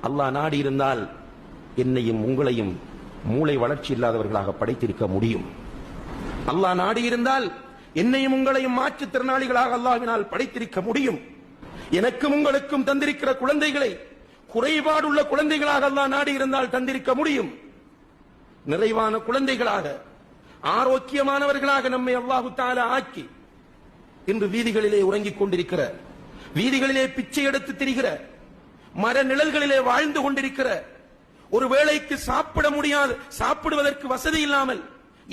அல்லாஹ் நாடி இருந்தால் என்னையும் உங்களையும் மூளை வளர்ச்சி இல்லாதவர்களாக படைத்திருக்க முடியும். அல்லாஹ் நாடி இருந்தால் என்னையும் உங்களையும் மாற்றுத்திறனாளிகளாக அல்லாஹ்வினால் படைத்திருக்க முடியும். எனக்கும் உங்களுக்கும் தந்திருக்கிற குழந்தைகளை குறைபாடுள்ள குழந்தைகளாக அல்லாஹ் நாடி இருந்தால் தந்திருக்க முடியும். நிறைவான குழந்தைகளாக ஆரோக்கியமானவர்களாக நம்மை அல்லாஹு தஆலா ஆக்கி இன்று வீதிகளிலே உறங்கிக் கொண்டிருக்கிற, வீதிகளிலே பிச்சை எடுத்து திரிகிற, மர நிழல்களிலே வாழ்ந்து கொண்டிருக்கிற, ஒரு வேளைக்கு சாப்பிட முடியாது, சாப்பிடுவதற்கு வசதி இல்லாமல்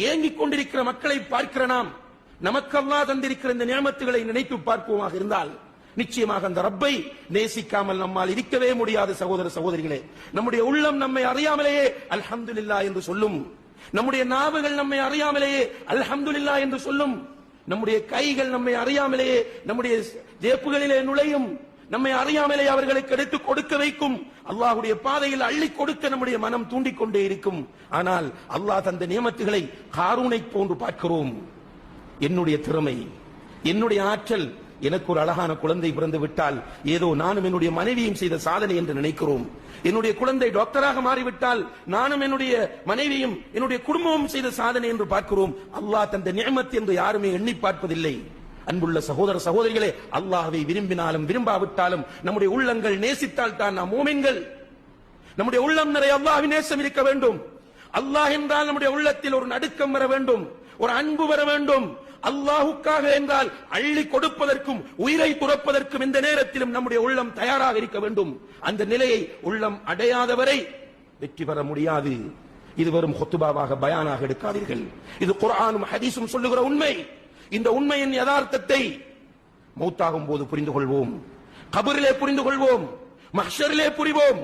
ஏங்கிக் கொண்டிருக்கிற மக்களை பார்க்கிற நாம், நமக்கு அல்லாஹ் தந்திருக்கிற இந்த நியமத்துகளை நினைத்து பார்ப்போமாக இருந்தால் நிச்சயமாக அந்த ரப்பை நேசிக்காமல் நம்மால் இருக்கவே முடியாது. சகோதர சகோதரிகளே, நம்முடைய உள்ளம் நம்மை அறியாமலேயே அல்ஹம்துலில்லாஹ் என்று சொல்லும். நம்முடைய நாவுகள் நம்மை அறியாமலேயே அல்ஹம்துலில்லாஹ் என்று சொல்லும். நம்முடைய கைகள் நம்மை அறியாமலேயே நம்முடைய ஜேப்புகளிலே நுழையும். நம்மை அறியாமலே அவர்களுக்கு எடுத்து கொடுக்க வைக்கும். அல்லாஹ்வுடைய பாதையில் அள்ளி கொடுக்க நம்முடைய மனம் தூண்டிக் கொண்டே இருக்கும். ஆனால் அல்லாஹ் தந்த நியமத்துகளை காரூனை போன்று பார்க்கிறோம். என்னுடைய திறமை, என்னுடைய ஆற்றல், எனக்கு ஒரு அழகான குழந்தை பிறந்து விட்டால் ஏதோ நானும் என்னுடைய மனைவியும் செய்த சாதனை என்று நினைக்கிறோம். என்னுடைய குழந்தை டாக்டராக மாறிவிட்டால் நானும் என்னுடைய மனைவியும் என்னுடைய குடும்பமும் செய்த சாதனை என்று பார்க்கிறோம். அல்லாஹ் தந்த நியமத் என்று யாருமே எண்ணி பார்ப்பதில்லை. அன்புள்ள சகோதர சகோதரிகளே, அல்லாஹ்வை விரும்பினாலும் விரும்பாவிட்டாலும் நம்முடைய உள்ளங்கள் நேசித்தால் தான் நாம் மூமின்கள். நம்முடைய உள்ளம் நிறைய அல்லாஹ்வின் நேசம் இருக்க வேண்டும். அல்லாஹ் என்றால் நம்முடைய உள்ளத்தில் ஒரு நடுக்கம் வர வேண்டும், ஒரு அன்பு வர வேண்டும். அல்லாஹுக்காக என்றால் அள்ளி கொடுப்பதற்கும் உயிரை துறப்பதற்கும் இந்த நேரத்திலும் நம்முடைய உள்ளம் தயாராக இருக்க வேண்டும். அந்த நிலையை உள்ளம் அடையாதவரை வெற்றி பெற முடியாது. இது வெறும் ஹுத்பாவாக பயானாக எடுக்காதீர்கள். இது குர்ஆனும் ஹதீஸும் சொல்லுகிற உண்மை. இந்த உண்மையின் யதார்த்தத்தை மௌத்தாகும் போது புரிந்து கொள்வோம், கபரிலே புரிந்து கொள்வோம், மஹ்ஷரிலே புரிவோம்,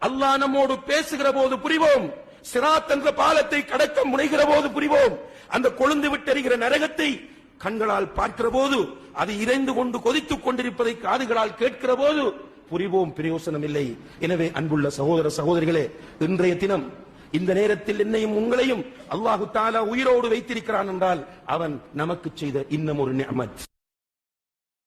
அல்லாஹ் நம்மோடு பேசுகிற போது புரிவோம், சிராத் என்ற பாலத்தை கடக்க முனைகிற போது புரிவோம், அந்த கொழுந்து விட்டெறிகிற நரகத்தை கண்களால் பார்க்கிற போது, அது இறைந்து கொண்டு கொதித்துக் கொண்டிருப்பதை காதுகளால் கேட்கிற போது புரிவோம். பிரயோசனம் இல்லை. எனவே அன்புள்ள சகோதர சகோதரிகளே, இன்றைய தினம் இந்த நேரத்தில் என்னையும் உங்களையும் அல்லாஹு தஆலா உயிரோடு வைத்திருக்கிறான் என்றால் அவன் நமக்கு செய்த இன்னும் ஒரு நிஅமத்.